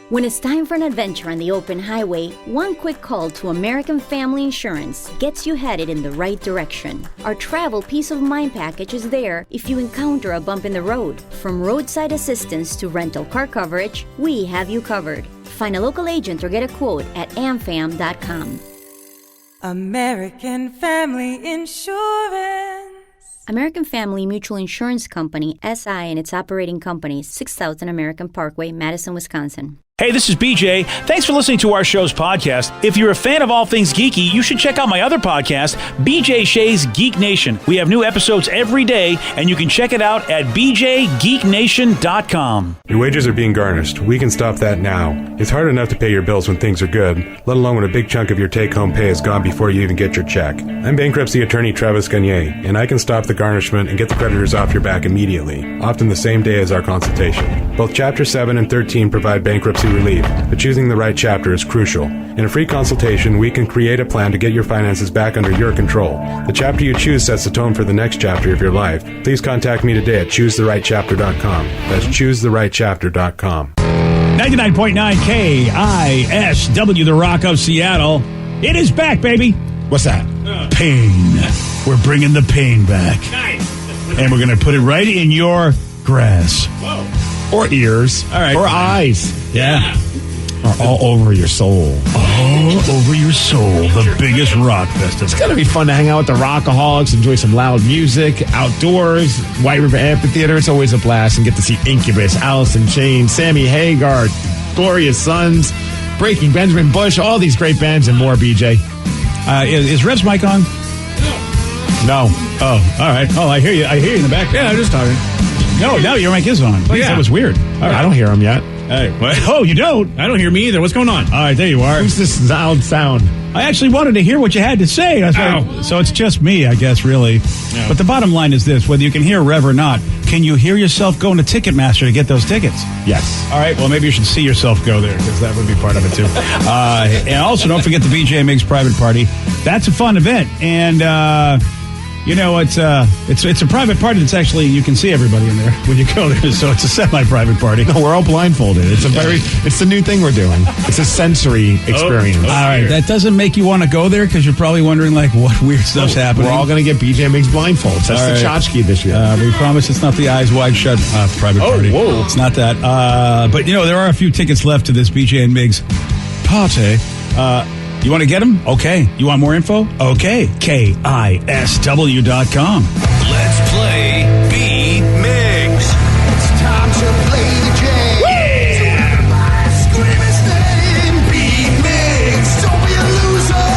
When it's time for an adventure on the open highway, one quick call to American Family Insurance gets you headed in the right direction. Our travel peace of mind package is there if you encounter a bump in the road. From roadside assistance to rental car coverage, we have you covered. Find a local agent or get a quote at amfam.com. American Family Insurance. American Family Mutual Insurance Company, SI, and its operating companies, 6000 American Parkway, Madison, Wisconsin. Hey, this is BJ. Thanks for listening to our show's podcast. If you're a fan of all things geeky, you should check out my other podcast, BJ Shea's Geek Nation. We have new episodes every day, and you can check it out at bjgeeknation.com. Your wages are being garnished. We can stop that now. It's hard enough to pay your bills when things are good, let alone when a big chunk of your take-home pay is gone before you even get your check. I'm bankruptcy attorney Travis Gagne, and I can stop the garnishment and get the creditors off your back immediately, often the same day as our consultation. Both Chapter 7 and 13 provide bankruptcy relief, but choosing the right chapter is crucial. In a free consultation, we can create a plan to get your finances back under your control. The chapter you choose sets the tone for the next chapter of your life. Please contact me today at choosetherightchapter.com. That's choosetherightchapter.com. 99.9 KISW, the Rock of Seattle. It is back, baby. What's that? Pain. We're bringing the pain back. Nice. And we're going to put it right in your grass. Whoa. Or ears. All right. Or eyes. Yeah. Or all over your soul. All over your soul. The biggest rock festival. It's going to be fun to hang out with the Rockaholics, enjoy some loud music, outdoors, White River Amphitheater. It's always a blast, and get to see Incubus, Alice in Chains, Sammy Hagar, Glorious Sons, Breaking Benjamin Bush, all these great bands and more, BJ. Is Rev's mic on? No. Oh, all right. Oh, I hear you. I hear you in the back. Yeah, I'm just talking. No, your mic is on. Yeah. That was weird. All right. I don't hear him yet. Hey, oh, you don't? I don't hear me either. What's going on? All right, there you are. Who's this loud sound? I actually wanted to hear what you had to say. So it's just me, I guess, really. Yeah. But the bottom line is this. Whether you can hear Rev or not, can you hear yourself going to Ticketmaster to get those tickets? Yes. All right, well, maybe you should see yourself go there, because that would be part of it, too. And also, don't forget the BJ Miggs private party. That's a fun event. And, it's a private party that's actually, you can see everybody in there when you go there. So it's a semi-private party. No, we're all blindfolded. It's the new thing we're doing. It's a sensory experience. All right, that doesn't make you want to go there, because you're probably wondering, like, what weird stuff's happening. We're all going to get BJ Miggs blindfolds. That's the tchotchke this year. We promise it's not the Eyes Wide Shut private party. Whoa. It's not that. But, there are a few tickets left to this BJ and Miggs party. You want to get them? Okay. You want more info? Okay. KISW.com. Let's play Beat Miggs. It's time to play the game. Yeah! Scream his name. Beat Miggs. Don't be a loser.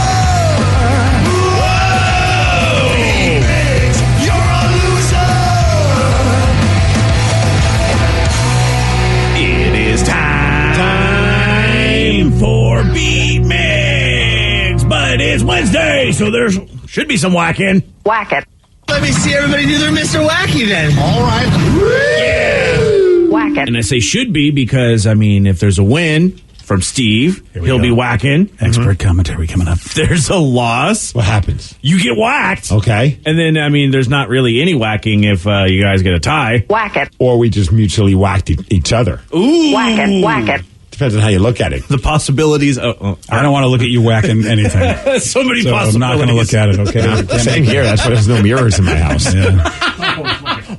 Whoa! Beat Miggs. You're a loser. It is time for Beat Miggs. But it's Wednesday, so there should be some whacking. Whack it. Let me see everybody do their Mr. Wacky then. All right. Yeah. Whack it. And I say should be because, if there's a win from Steve, he'll be whacking. Expert commentary coming up. There's a loss. What happens? You get whacked. Okay. And then, there's not really any whacking if you guys get a tie. Whack it. Or we just mutually whacked each other. Ooh. Whack it. Whack it. Depends on how you look at it. The possibilities. I don't want to look at you whacking anything. So many So possibilities. I'm not going to look at it, okay? Same here. That's why there's no mirrors in my house. Yeah.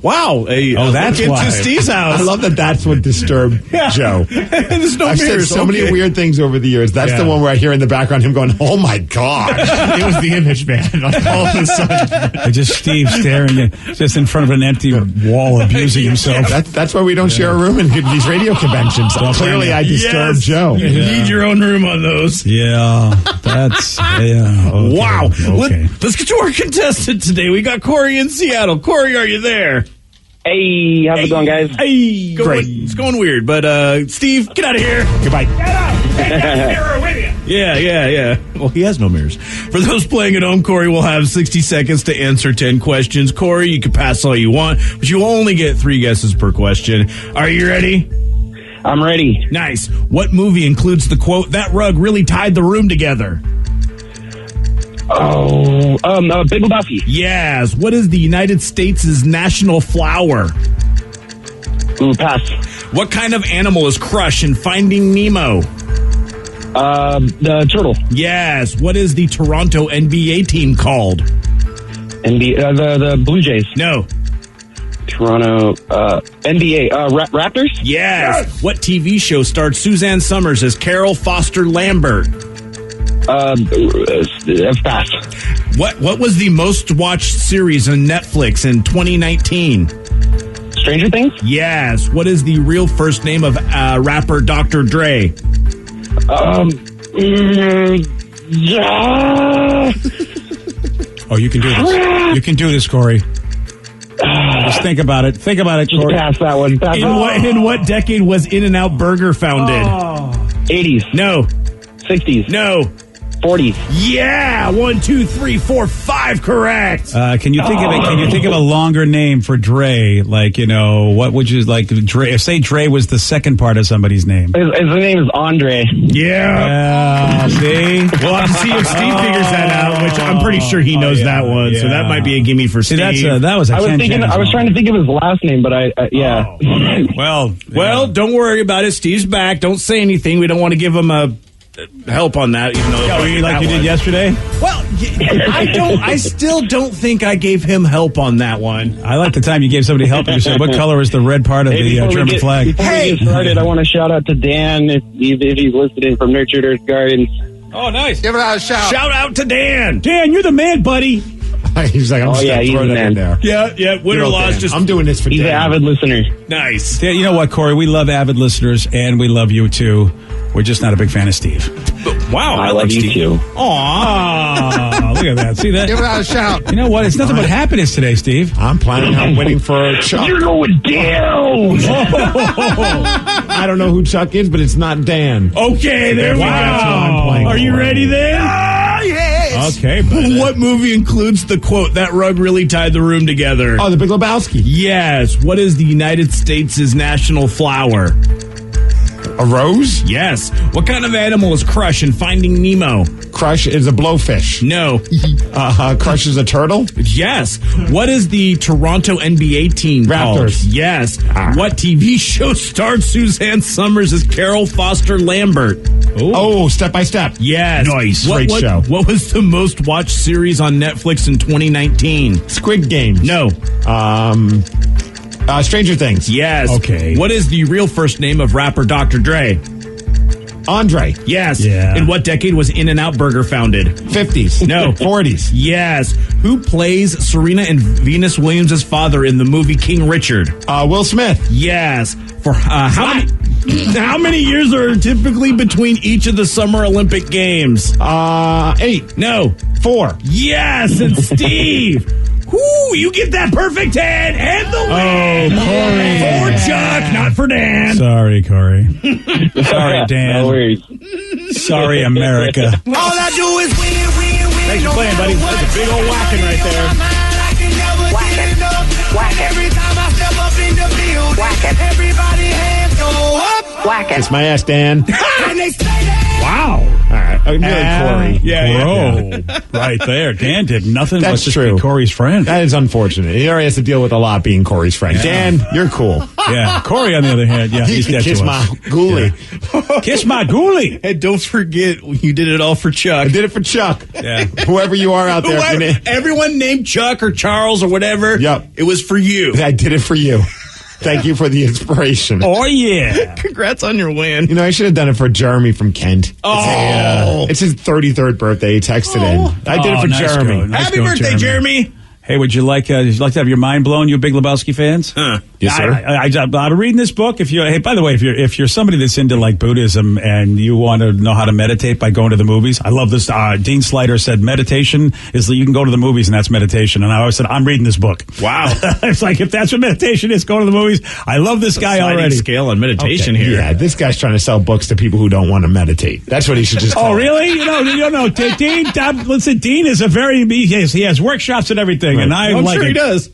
Wow. That's look why. into Steve's house. I love that that's what disturbed Joe. There's no I've said mirrors. so many weird things over the years. That's the one where I hear in the background him going, oh my God. It was the image, man. All of a sudden. Just Steve staring just in front of an empty wall, abusing himself. That's why we don't share a room in these radio conventions. Clearly I disturbed Joe. You need your own room on those. Yeah, that's Okay. Wow. Okay. Let's get to our contestant today. We got Corey in Seattle. Corey, are you there? Hey, how's it going, guys? Hey, great. It's going weird, but Steve, get out of here. Goodbye. Get out. Take that mirror with you. Yeah. Well, he has no mirrors. For those playing at home, Corey will have 60 seconds to answer 10 questions. Corey, you can pass all you want, but you only get 3 guesses per question. Are you ready? I'm ready. Nice. What movie includes the quote, "That rug really tied the room together"? Big Lebowski. Yes. What is the United States' national flower? Ooh, pass. What kind of animal is Crush in Finding Nemo? The turtle. Yes. What is the Toronto NBA team called? The Blue Jays. No. Toronto, NBA, Raptors? Yes. What TV show starred Suzanne Summers as Carol Foster Lambert? Pass. What was the most watched series on Netflix in 2019? Stranger Things? Yes. What is the real first name of rapper Dr. Dre? Yeah. Oh, you can do this. You can do this, Corey. Just think about it. Think about it, Just Corey. pass that one. Pass In what decade was In-N-Out Burger founded? 80s. No. 60s. No. 40s. Yeah. 1, 2, 3, 4, 5. Correct. Can you think of it? Can you think of a longer name for Dre? Like, what would you like? Dre. Say Dre was the second part of somebody's name. His name is Andre. Yeah. See, We'll have to see if Steve figures that out, which I'm pretty sure he knows that one. So that might be a gimme for Steve. That was. I was trying to think of his last name, but yeah. Oh, okay. Well, don't worry about it. Steve's back. Don't say anything. We don't want to give him a help on that, even though like you did yesterday. Well, I still don't think I gave him help on that one. I like the time you gave somebody help and you said, "What color is the red part of the German flag?" Before we get started, I want to shout out to Dan if he's listening from Nurtured Earth Gardens. Oh, nice! Give it a shout. Shout out to Dan. Dan, you're the man, buddy. He's like, I'm just going to throw that in there. Yeah. Win or loss, just I'm doing this for He's Dan. an avid listener. Nice. Dan, you know what, Corey? We love avid listeners, and we love you too. We're just not a big fan of Steve. Wow, I love you Steve too. Aw, look at that. See that? Give it a shout. You know what? It's nothing but happiness today, Steve. I'm planning on winning for Chuck. You're going down. I don't know who Chuck is, but it's not Dan. Okay, there we go. I'm playing Are you for. ready then? Yes. Okay, but What movie includes the quote, "That rug really tied the room together"? Oh, the Big Lebowski. Yes. What is the United States' national flower? A rose? Yes. What kind of animal is Crush in Finding Nemo? Crush is a blowfish. No. Crush is a turtle? Yes. What is the Toronto NBA team called? Raptors. Yes. What TV show starred Suzanne Summers as Carol Foster Lambert? Oh, Step by Step. Yes. Nice. Great show. What was the most watched series on Netflix in 2019? Squid Games. No. Stranger Things. Yes. Okay. What is the real first name of rapper Dr. Dre? Andre. Yes. Yeah. In what decade was In-N-Out Burger founded? 50s. No. 40s. Yes. Who plays Serena and Venus Williams' father in the movie King Richard? Will Smith. Yes. For how many years are typically between each of the Summer Olympic Games? 8. No. 4. Yes. And Steve. Whoo, you get that perfect 10 and the win. Corey. For Chuck, not for Dan. sorry, Corey. Sorry, Dan. No worries. Sorry, America. All I do is win. Thanks for playing, buddy. That's a big old whacking right there. Whack it. Every time I step up in the field, everybody hands go up. Kiss my ass, Dan. And they say that. Wow. All right. Corey. Yeah. Right there. Dan did nothing but That's just true. be Corey's friend. That is unfortunate. He already has to deal with a lot being Corey's friend. Dan, you're cool. Yeah. Corey, on the other hand, yeah, he's dead Kiss to my us. ghoulie. Kiss my ghoulie. And don't forget, you did it all for Chuck. I did it for Chuck. Yeah. Whoever you are out there. Everyone named Chuck or Charles or whatever. Yep. It was for you. I did it for you. Thank you for the inspiration. Oh, yeah. Congrats on your win. You know, I should have done it for Jeremy from Kent. Oh. It's his 33rd birthday. He texted in. I did it for nice Jeremy. going. Nice Happy going, birthday, Jeremy. Hey, would you like to have your mind blown, you Big Lebowski fans? Yes, sir. I'm reading this book. Hey, by the way, if you're somebody that's into like Buddhism and you want to know how to meditate by going to the movies, I love this. Dean Slider said meditation is you can go to the movies and that's meditation. And I always said, I'm reading this book. Wow. It's like, if that's what meditation is, go to the movies. I love this guy Sliding already. scale on meditation here. Yeah, this guy's trying to sell books to people who don't want to meditate. That's what he should just call Oh, it. really? You don't know. Dean, listen, Dean is he has workshops and everything, and I I'm like sure it. he does.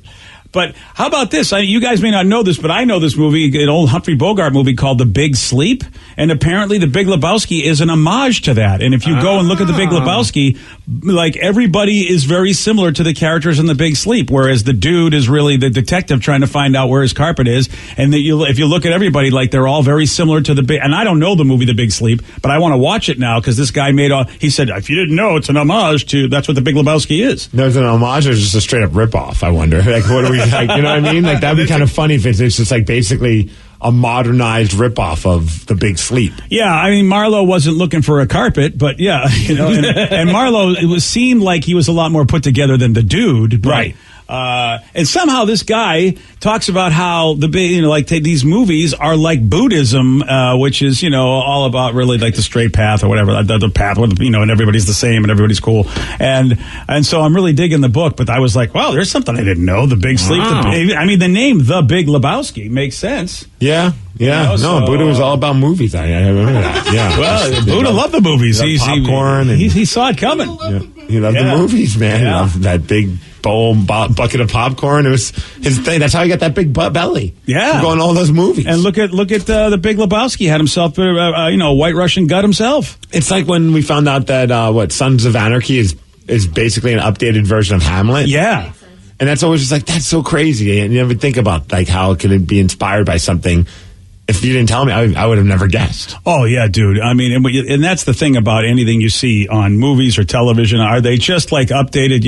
But how about this? You guys may not know this, but I know this movie, an old Humphrey Bogart movie called The Big Sleep. And apparently The Big Lebowski is an homage to that. And if you go and look at The Big Lebowski, like everybody is very similar to the characters in The Big Sleep, whereas the dude is really the detective trying to find out where his carpet is. And if you look at everybody, like they're all very similar to and I don't know the movie The Big Sleep, but I want to watch it now because this guy he said, if you didn't know, it's an homage to, that's what The Big Lebowski is. No, it's an homage or just a straight up ripoff, I wonder. Like, what are we, like, you know what I mean? Like, that'd be kind of funny if it's just like basically a modernized ripoff of The Big Sleep. Yeah, I mean, Marlowe wasn't looking for a carpet, but yeah, and Marlowe, seemed like he was a lot more put together than the dude. But, right. And somehow this guy talks about how these movies are like Buddhism, which is, all about really like the straight path or whatever, the path where, and everybody's the same and everybody's cool. And so I'm really digging the book, but I was like, wow, there's something I didn't know. The Big Sleep. Wow. The name The Big Lebowski makes sense. Yeah. Buddha was all about movies. I remember that. Yeah. Well, Buddha loved the movies. He popcorn. He saw it coming. He loved the movies, man. He loved that big bucket of popcorn. It was his thing. That's how he got that big belly. Yeah. From going to all those movies. And look at the Big Lebowski. Had himself a White Russian gut himself. It's like when we found out that Sons of Anarchy is basically an updated version of Hamlet. Yeah. And that's always just like, that's so crazy. And you never think about like how it could be inspired by something. If you didn't tell me, I would have never guessed. Oh, yeah, dude. I mean, and that's the thing about anything you see on movies or television. Are they just like updated,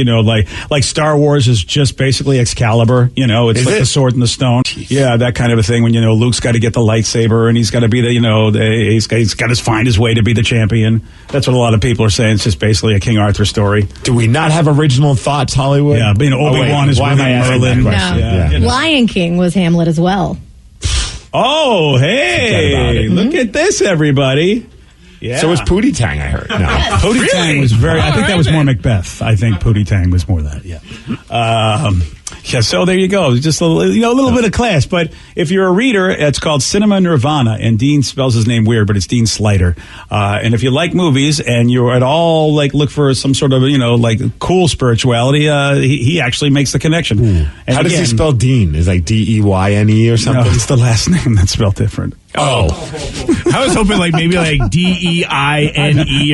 like Star Wars is just basically Excalibur, it's the sword and the stone. Yeah, that kind of a thing when, Luke's got to get the lightsaber and he's got to be he's got to find his way to be the champion. That's what a lot of people are saying. It's just basically a King Arthur story. Do we not have original thoughts, Hollywood? Yeah, Obi-Wan is really Merlin. No. Yeah. Lion King was Hamlet as well. Oh, hey, look at this, everybody. Yeah. So was Pootie Tang, I heard. No. Pootie Tang was I think that was more Macbeth. I think Pootie Tang was more that, yeah. So there you go. Just a little bit of class. But if you're a reader, it's called Cinema Nirvana, and Dean spells his name weird, but it's Dean Slider. And if you like movies and you're at all look for some sort of cool spirituality, he actually makes the connection. And how does he spell Dean? Is like Deyne or something? No, it's the last name that's spelled different. Oh, I was hoping maybe Deine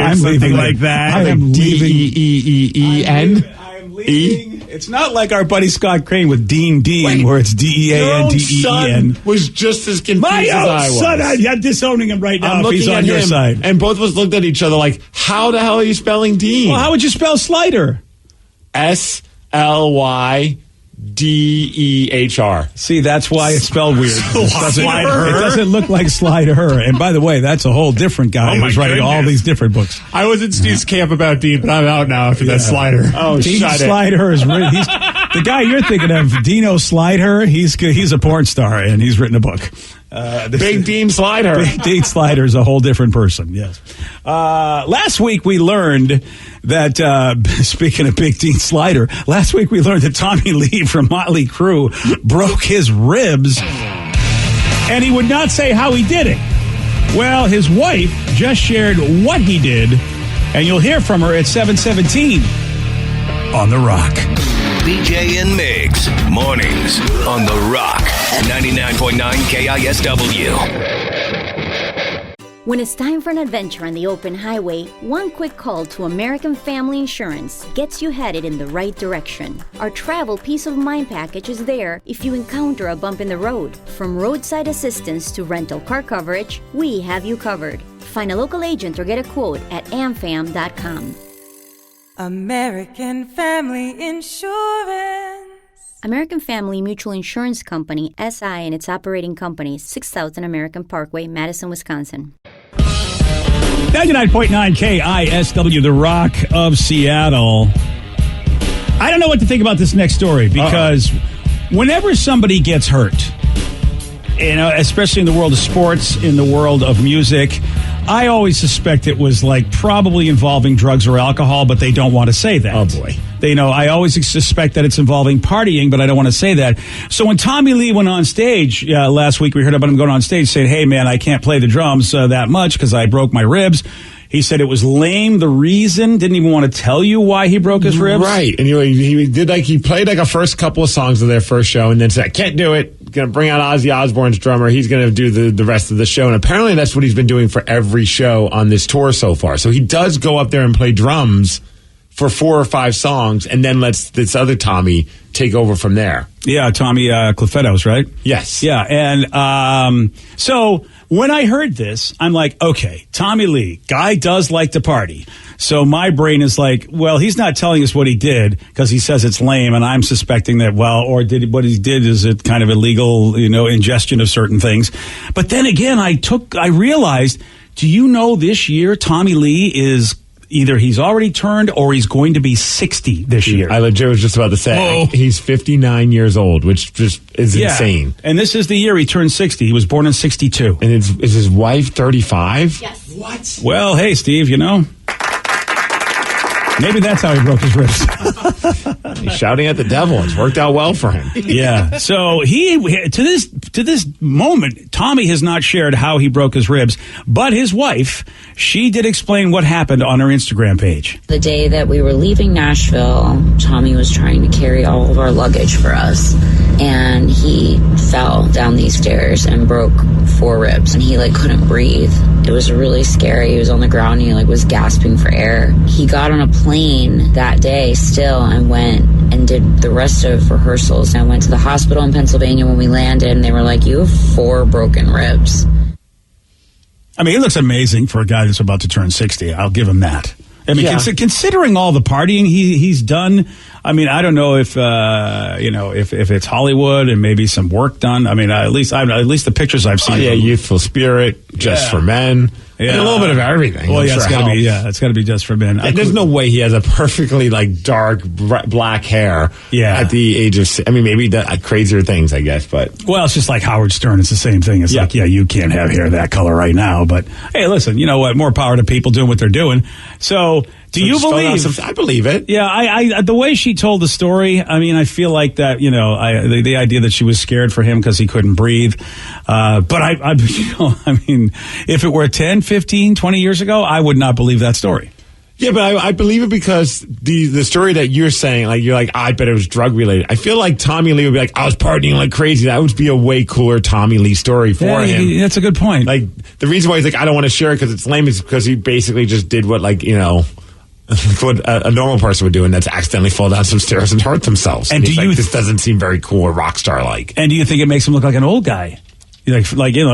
or something like that. I am Deeen. I'm leaving. It's not like our buddy Scott Crane with Dean, where it's Deandeen. Son was just as confused as I was. Son, I'm disowning him right now. I'm if he's on your side. And both of us looked at each other like, how the hell are you spelling Dean? Well, how would you spell Slider? SLYDEHR. See, that's why it's spelled weird. It doesn't look like Slider. And by the way, that's a whole different guy who's writing all these different books. I was in Steve's camp about Dean, but I'm out now after that Slider. Oh, Dean Slider is really, the guy you're thinking of, Dino Slider. He's a porn star and he's written a book. Big Dean Slider. Big Dean Slider is a whole different person. Yes. Last week we learned that speaking of Big Dean Slider, last week we learned that Tommy Lee from Motley Crue broke his ribs, and he would not say how he did it. Well, his wife just shared what he did, and you'll hear from her at 7:17 on The Rock. BJ and Migs, mornings on The Rock, 99.9 KISW. When it's time for an adventure on the open highway, one quick call to American Family Insurance gets you headed in the right direction. Our travel peace of mind package is there if you encounter a bump in the road. From roadside assistance to rental car coverage, we have you covered. Find a local agent or get a quote at amfam.com. American Family Insurance. American Family Mutual Insurance Company, SI, and its operating companies, 6000 American Parkway, Madison, Wisconsin. 99.9 KISW, The Rock of Seattle. I don't know what to think about this next story because whenever somebody gets hurt, especially in the world of sports, in the world of music, I always suspect it was probably involving drugs or alcohol, but they don't want to say that. Oh, boy. I always suspect that it's involving partying, but I don't want to say that. So when Tommy Lee went on stage last week, we heard about him going on stage saying, hey, man, I can't play the drums that much because I broke my ribs. He said it was lame. The reason, didn't even want to tell you why he broke his ribs. Right. And he played like a first couple of songs of their first show and then said, I can't do it. Going to bring out Ozzy Osbourne's drummer. He's going to do the rest of the show. And apparently that's what he's been doing for every show on this tour so far. So he does go up there and play drums for 4 or 5 songs and then lets this other Tommy take over from there. Yeah, Tommy Clufettos, right? Yes. Yeah, and so when I heard this, I'm like, okay, Tommy Lee, guy does like to party. So my brain is like, well, he's not telling us what he did because he says it's lame, and I'm suspecting that, what he did is it kind of illegal, ingestion of certain things. But then again, I realized, do you know this year Tommy Lee is either he's already turned or he's going to be 60 this year. I legit was just about to say, he's 59 years old, which just is insane. And this is the year he turned 60. He was born in 62. And is his wife 35? Yes. What? Well, hey, Steve, maybe that's how he broke his ribs. He's shouting at the devil. It's worked out well for him. Yeah. So to this moment, Tommy has not shared how he broke his ribs, but his wife, she did explain what happened on her Instagram page. The day that we were leaving Nashville, Tommy was trying to carry all of our luggage for us, and he fell down these stairs and broke 4 ribs, and he couldn't breathe. It was really scary. He was on the ground, and he was gasping for air. He got on a plane that day still and went and did the rest of rehearsals. I went to the hospital in Pennsylvania when we landed, and they were like, you have 4 broken ribs. I mean, he looks amazing for a guy that's about to turn 60. I'll give him that. I mean, considering all the partying he's done, I mean, I don't know if if it's Hollywood and maybe some work done. I mean, at least the pictures I've seen. Youthful Spirit, Just for Men. Yeah. And a little bit of everything. Well, it's got to be Just for Men. And there's no way he has a perfectly dark black hair. Yeah. At the age of, maybe crazier things, I guess, but. Well, it's just like Howard Stern. It's the same thing. It's you can't have hair that color right now. But hey, listen, you know what? More power to people doing what they're doing. So, do you believe? I believe it. Yeah, I the way she told the story, I mean, I feel like that, the idea that she was scared for him because he couldn't breathe. But I mean, if it were 10, 15, 20 years ago, I would not believe that story. Yeah, but I believe it because the story that you're saying, I bet it was drug related. I feel like Tommy Lee would be like, I was partying like crazy. That would be a way cooler Tommy Lee story for him. That's a good point. The reason why he's like, I don't want to share it because it's lame is because he basically just did what what a normal person would do, and that's accidentally fall down some stairs and hurt themselves. And this doesn't seem very cool or rock star like. And do you think it makes him look like an old guy? It's like man.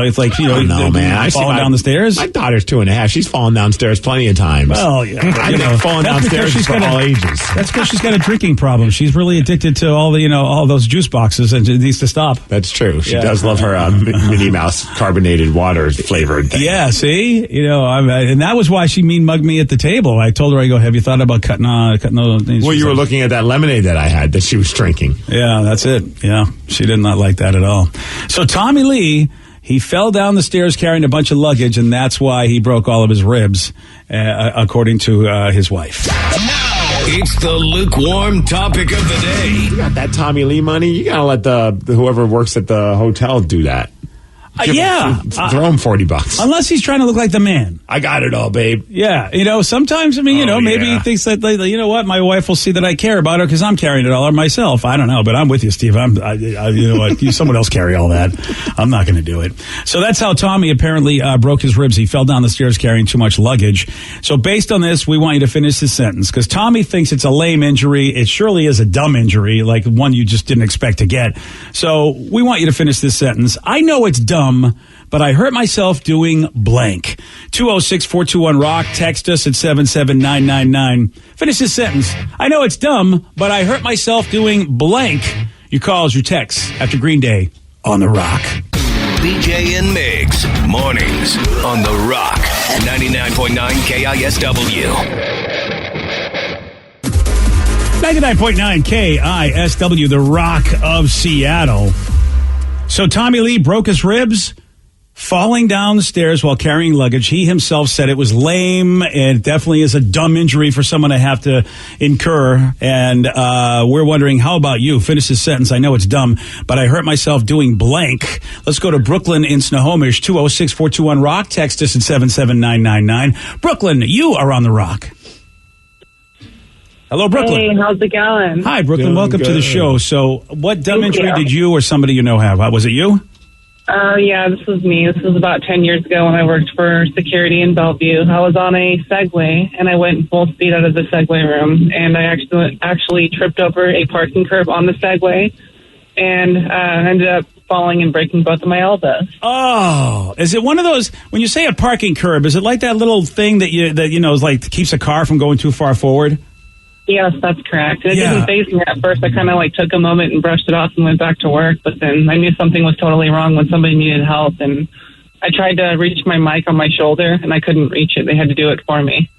I falling down the stairs. My daughter's 2.5. She's fallen downstairs plenty of times. Well, yeah, I think falling downstairs is for all ages. That's because she's got a drinking problem. She's really addicted to all those juice boxes, and it needs to stop. That's true. She does love her Minnie Mouse carbonated water flavored thing. Yeah, see, and that was why she mean mugged me at the table. I told her, I go, have you thought about cutting those things? Well, you were looking at that lemonade that I had that she was drinking. Yeah, that's it. Yeah, she did not like that at all. So Tommy Lee. He fell down the stairs carrying a bunch of luggage, and that's why he broke all of his ribs, according to his wife. Now, it's the lukewarm topic of the day. You got that Tommy Lee money? You got to let whoever works at the hotel do that. Throw him $40. Unless he's trying to look like the man. I got it all, babe. Yeah, sometimes, maybe he thinks that, you know what, my wife will see that I care about her because I'm carrying it all myself. I don't know, but I'm with you, Steve. You know what, someone else carry all that. I'm not going to do it. So that's how Tommy apparently broke his ribs. He fell down the stairs carrying too much luggage. So based on this, we want you to finish this sentence because Tommy thinks it's a lame injury. It surely is a dumb injury, like one you just didn't expect to get. So we want you to finish this sentence. I know it's dumb, but I hurt myself doing blank. 206-421-ROCK. Text us at 77999. Finish this sentence. I know it's dumb, but I hurt myself doing blank. Your calls, your texts after Green Day on The Rock. BJ and Migs, mornings on The Rock. 99.9 KISW. 99.9 KISW, The Rock of Seattle. So Tommy Lee broke his ribs, falling down the stairs while carrying luggage. He himself said it was lame and definitely is a dumb injury for someone to have to incur. And we're wondering, how about you? Finish this sentence. I know it's dumb, but I hurt myself doing blank. Let's go to Brooklyn in Snohomish, 206-421-ROCK. Text us at 77999. Brooklyn, you are on the Rock. Hello, Brooklyn. Hey, how's it going? Hi, Brooklyn. Welcome to the show. So what dumb injury did you or somebody you know have? Was it you? Yeah, this was me. This was about 10 years ago when I worked for security in Bellevue. I was on a Segway, and I went full speed out of the Segway room, and I actually tripped over a parking curb on the Segway, and ended up falling and breaking both of my elbows. Oh, is it one of those, when you say a parking curb, is it like that little thing that is like keeps a car from going too far forward? Yes, that's correct. And it didn't faze me at first. I kind of took a moment and brushed it off and went back to work. But then I knew something was totally wrong when somebody needed help. And I tried to reach my mic on my shoulder, and I couldn't reach it. They had to do it for me.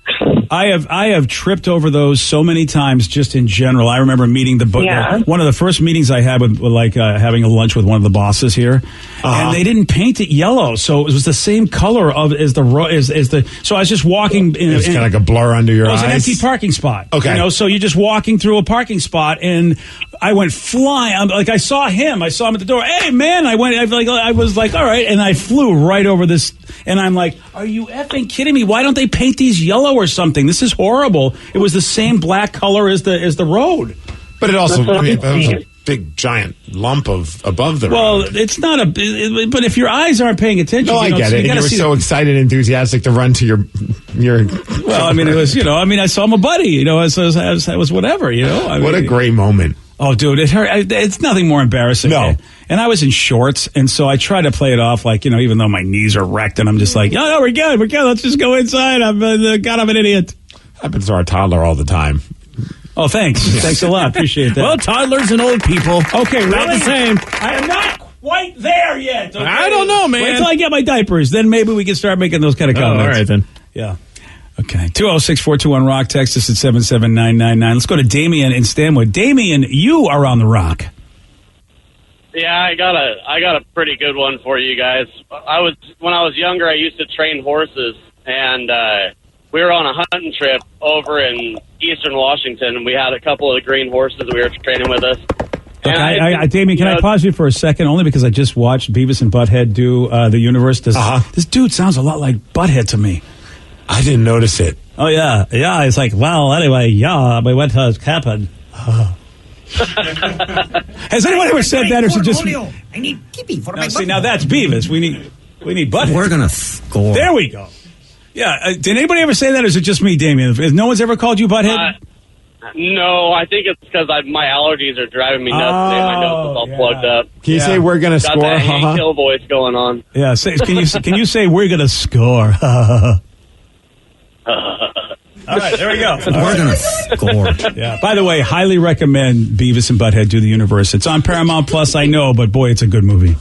I have tripped over those so many times just in general. I remember meeting one of the first meetings I had with having a lunch with one of the bosses here, and they didn't paint it yellow, so it was the same color as the. So I was just walking. It's kind of like a blur under your eyes. It was an empty parking spot. Okay, so you're just walking through a parking spot, and I went flying. I saw him at the door. Hey man, I was like, all right, and I flew right over this, and I'm like, are you effing kidding me? Why don't they paint these yellow or something? This is horrible. It was the same black color as the road. But it also, it was a big giant lump above the road. Well, it's not but if your eyes aren't paying attention, I get it. And you were so excited and enthusiastic to run to your. Well, I mean, it was, I saw my buddy, it was whatever, What a great moment. Oh, dude, it hurt. It's nothing more embarrassing. No. And I was in shorts, and so I try to play it off like, even though my knees are wrecked, and I'm just like, no, we're good. Let's just go inside. I'm an idiot. Happens to our toddler all the time. Oh, thanks. Yeah. Thanks a lot. Appreciate that. Well, toddlers and old people. Okay, not the same. I am not quite there yet. Okay? I don't know, man. Wait till I get my diapers. Then maybe we can start making those kind of comments. All right, then. Yeah. Okay. 206-421-ROCK. Text us at 77999. Let's go to Damien in Stanwood. Damien, you are on the Rock. Yeah, I got a pretty good one for you guys. When I was younger, I used to train horses, and we were on a hunting trip over in eastern Washington, and we had a couple of the green horses we were training with us. Okay, Damien, can I pause you for a second? Only because I just watched Beavis and Butthead do the universe. This dude sounds a lot like Butthead to me. I didn't notice it. Oh, yeah. Yeah, it's like, well, anyway, what has happened? Has anyone ever said that, or is it just... I need Kippy for my now that's Beavis. We need Butthead. We're going to score. There we go. Yeah, did anybody ever say that, or is it just me, Damien? No one's ever called you Butthead? No, I think it's because my allergies are driving me nuts today. My nose is all plugged up. Can you say we're going to score? Got that Hank Hill voice going on. Yeah, can you say we're going to score? All right, there we go. We're going to score. Yeah. By the way, highly recommend Beavis and Butthead Do the Universe. It's on Paramount Plus, I know, but boy, it's a good movie.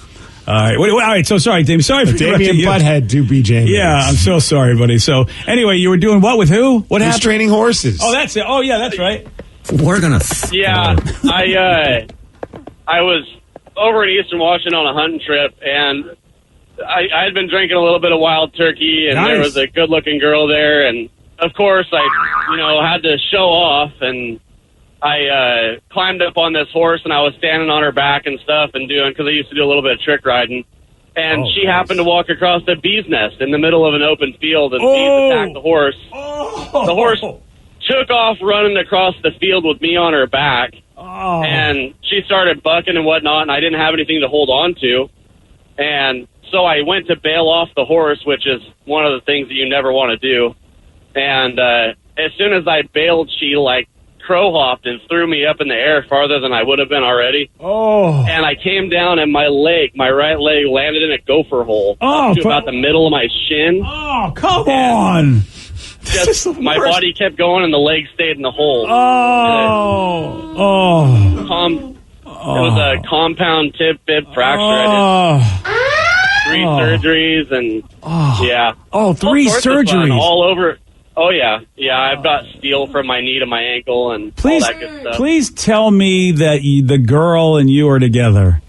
All right. All right. So sorry, Damien. Sorry for Damien Butthead do BJ. Yeah, I'm so sorry, buddy. So anyway, you were doing what with who? What happened? Training horses. Oh, that's it. Oh, yeah, that's right. We're going to. Yeah, I was over in Eastern Washington on a hunting trip, and I had been drinking a little bit of wild turkey, and there was a good-looking girl there, and of course I, had to show off, and I climbed up on this horse, and I was standing on her back and stuff and because I used to do a little bit of trick riding. And she happened to walk across a bee's nest in the middle of an open field, and bees attacked the horse. The horse took off running across the field with me on her back, and she started bucking and whatnot, and I didn't have anything to hold on to. And so I went to bail off the horse, which is one of the things that you never want to do. And as soon as I bailed, she crow hopped and threw me up in the air farther than I would have been already. Oh! And I came down, and my right leg, landed in a gopher hole up to about the middle of my shin. Oh, come on! Just my body kept going, and the leg stayed in the hole. It was a compound tib fib fracture. I did 3 surgeries, and three surgeries all over. Oh, yeah. Yeah, I've got steel from my knee to my ankle and all that good stuff. Please tell me that the girl and you are together.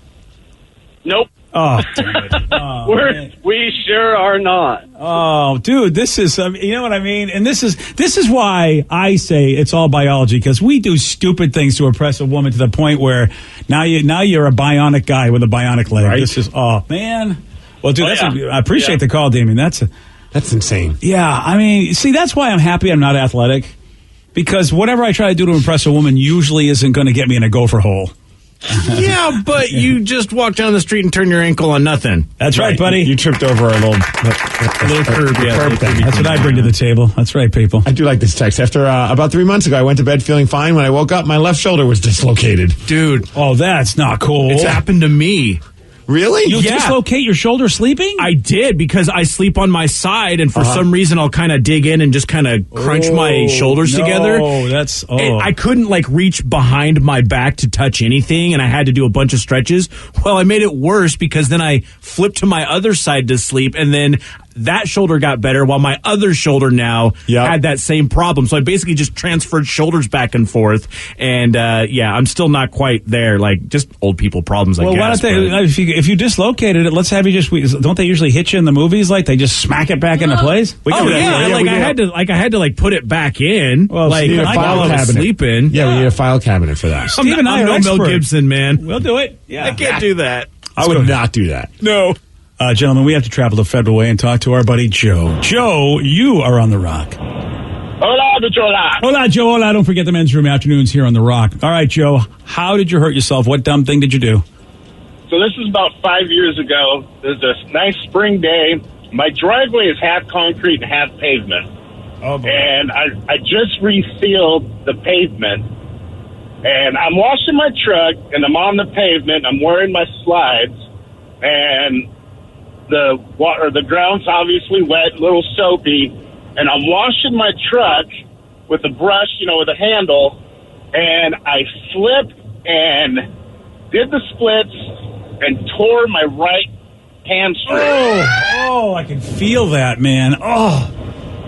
Nope. Oh, damn it. Oh, we sure are not. Oh, dude, this is, you know what I mean? And this is why I say it's all biology, because we do stupid things to impress a woman to the point where now you're a bionic guy with a bionic leg. Right? This is, oh, man. Well, dude, I appreciate the call, Damien. That's insane. Yeah, I mean, see, that's why I'm happy I'm not athletic, because whatever I try to do to impress a woman usually isn't going to get me in a gopher hole. Yeah, but you just walk down the street and turn your ankle on nothing. That's right, buddy. You tripped over a little curb. That's what I bring to the table. That's right, people. I do like this text. After about 3 months ago, I went to bed feeling fine. When I woke up, my left shoulder was dislocated. Dude. Oh, that's not cool. It's happened to me. Really? You dislocate your shoulder sleeping? I did, because I sleep on my side, and for some reason I'll kind of dig in and just kind of crunch my shoulders together. Oh, that's... Oh. And I couldn't, reach behind my back to touch anything, and I had to do a bunch of stretches. Well, I made it worse, because then I flipped to my other side to sleep, and then that shoulder got better, while my other shoulder now had that same problem. So I basically just transferred shoulders back and forth, and I'm still not quite there. Just old people problems, I guess. Well, why don't they, if you dislocated it, let's have you don't they usually hit you in the movies? They just smack it back into place? I had to put it back in. Well, we need a file cabinet. Sleeping. Yeah, we need a file cabinet for that. Steve and I are no Mel Gibson, man. We'll do it. Yeah, I can't do that. I would not do that. No. Gentlemen, we have to travel to Federal Way and talk to our buddy Joe. Joe, you are on the Rock. Hola, Joe. Hola. Don't forget the men's room afternoons here on the Rock. All right, Joe, how did you hurt yourself? What dumb thing did you do? So this is about 5 years ago. There's a nice spring day. My driveway is half concrete and half pavement. Oh, boy. And I just resealed the pavement. And I'm washing my truck, and I'm on the pavement. I'm wearing my slides. And the ground's obviously wet, a little soapy, and I'm washing my truck with a brush, with a handle, and I slipped and did the splits and tore my right hamstring. Oh, I can feel that, man. Oh,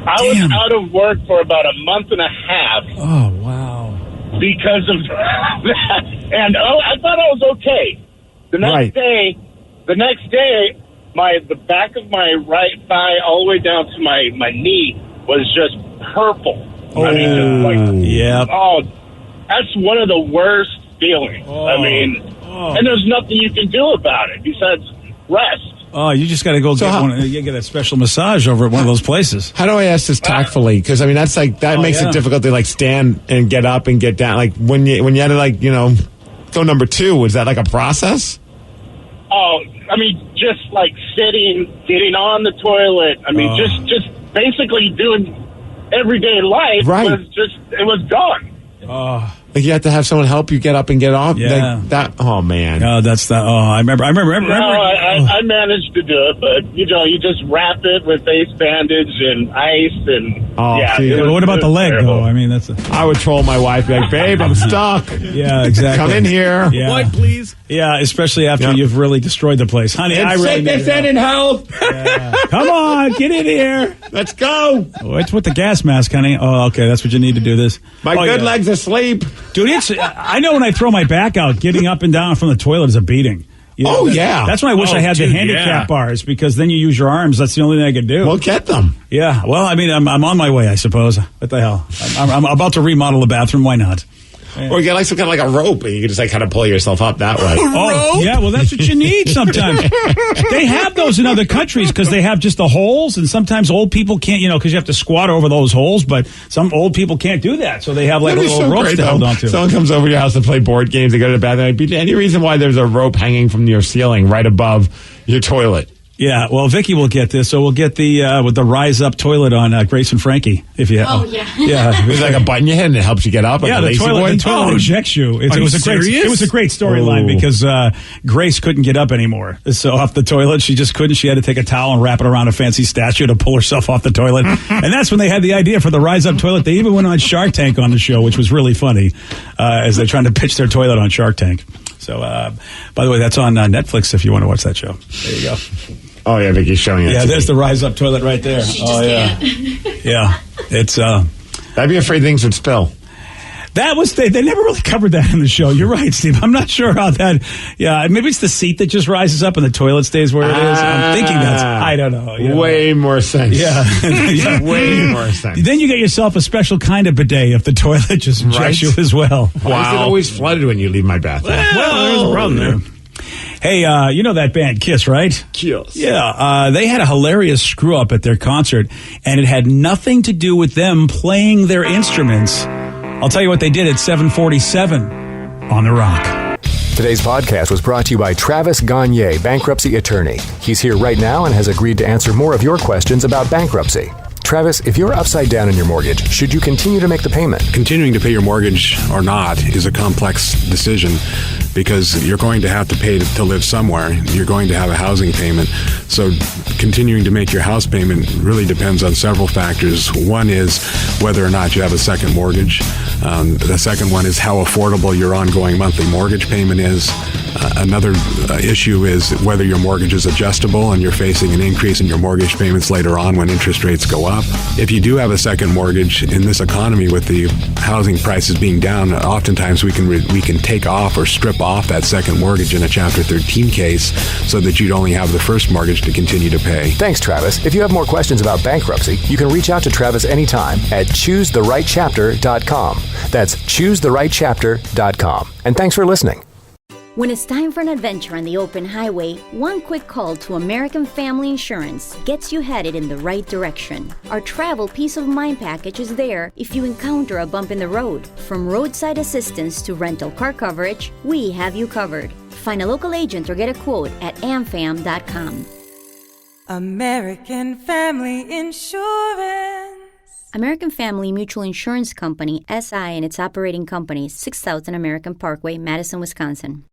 I was out of work for about a month and a half. Oh, wow. Because of that. And I thought I was okay. The next day, the back of my right thigh all the way down to my knee was just purple. That's one of the worst feelings. And there's nothing you can do about it besides rest. Oh, you just got to go get a special massage over at one of those places. How do I ask this tactfully? Because that's that makes it difficult to stand and get up and get down. When you had to go number two, was that a process? Oh, just sitting, getting on the toilet. Just basically doing everyday life it was gone. Oh. You have to have someone help you get up and get off. Yeah. Oh man. Oh, that's that. Oh, I remember. I managed to do it, but you just wrap it with face bandage and ice and. What about the leg though? I would troll my wife, be like, "Babe, I'm stuck." Yeah, exactly. Come in here. Yeah. What, please? Yeah, especially after you've really destroyed the place, honey. Sickness and in health. Yeah. Come on, get in here. Let's go. It's with the gas mask, honey. Oh, okay, that's what you need to do this. My good leg's asleep. Dude, I know when I throw my back out, getting up and down from the toilet is a beating. That's why I wish I had the handicap bars, because then you use your arms. That's the only thing I could do. Well, get them. Yeah. Well, I'm on my way, I suppose. What the hell? I'm about to remodel the bathroom. Why not? Yeah. Or get some kind of a rope, and you can just kind of pull yourself up that way. Oh, yeah. Well, that's what you need sometimes. They have those in other countries because they have just the holes, and sometimes old people can't, because you have to squat over those holes, but some old people can't do that, so they have little ropes to hold on to. Someone comes over to your house to play board games, they go to the bathroom. Any reason why there's a rope hanging from your ceiling right above your toilet? Yeah, well, Vicky will get this, so we'll get the with the Rise Up toilet on Grace and Frankie. If you have, yeah, there's a button you hit and it helps you get up. Yeah, the toilet ejects you. It was a great storyline because Grace couldn't get up anymore, so off the toilet she just couldn't. She had to take a towel and wrap it around a fancy statue to pull herself off the toilet, and that's when they had the idea for the Rise Up toilet. They even went on Shark Tank on the show, which was really funny, as they're trying to pitch their toilet on Shark Tank. So, by the way, that's on Netflix if you want to watch that show. There you go. Oh, yeah, Vicky's showing it. Yeah, there's the Rise Up toilet right there. Yeah. It's, I'd be afraid things would spill. That was they never really covered that in the show. You're right, Steve. I'm not sure how that. Yeah, maybe it's the seat that just rises up and the toilet stays where it is. I'm thinking I don't know. Way more sense. Yeah. Yeah, way more sense. Then you get yourself a special kind of bidet if the toilet just injects you as well. Why is it always flooded when you leave my bathroom? Well, there's a problem there. Hey, you know that band KISS, right? KISS. Yeah, they had a hilarious screw-up at their concert, and it had nothing to do with them playing their instruments. I'll tell you what they did at 747 on The Rock. Today's podcast was brought to you by Travis Gagne, bankruptcy attorney. He's here right now and has agreed to answer more of your questions about bankruptcy. Travis, if you're upside down in your mortgage, should you continue to make the payment? Continuing to pay your mortgage or not is a complex decision because you're going to have to pay to live somewhere. You're going to have a housing payment. So continuing to make your house payment really depends on several factors. One is whether or not you have a second mortgage. The second one is how affordable your ongoing monthly mortgage payment is. Another issue is whether your mortgage is adjustable and you're facing an increase in your mortgage payments later on when interest rates go up. If you do have a second mortgage in this economy with the housing prices being down, oftentimes we can take off or strip off that second mortgage in a Chapter 13 case so that you'd only have the first mortgage to continue to pay. Thanks, Travis. If you have more questions about bankruptcy, you can reach out to Travis anytime at ChooseTheRightChapter.com. That's ChooseTheRightChapter.com. And thanks for listening. When it's time for an adventure on the open highway, one quick call to American Family Insurance gets you headed in the right direction. Our travel peace of mind package is there if you encounter a bump in the road. From roadside assistance to rental car coverage, we have you covered. Find a local agent or get a quote at amfam.com. American Family Insurance. American Family Mutual Insurance Company, SI, and its operating companies, 6000 American Parkway, Madison, Wisconsin.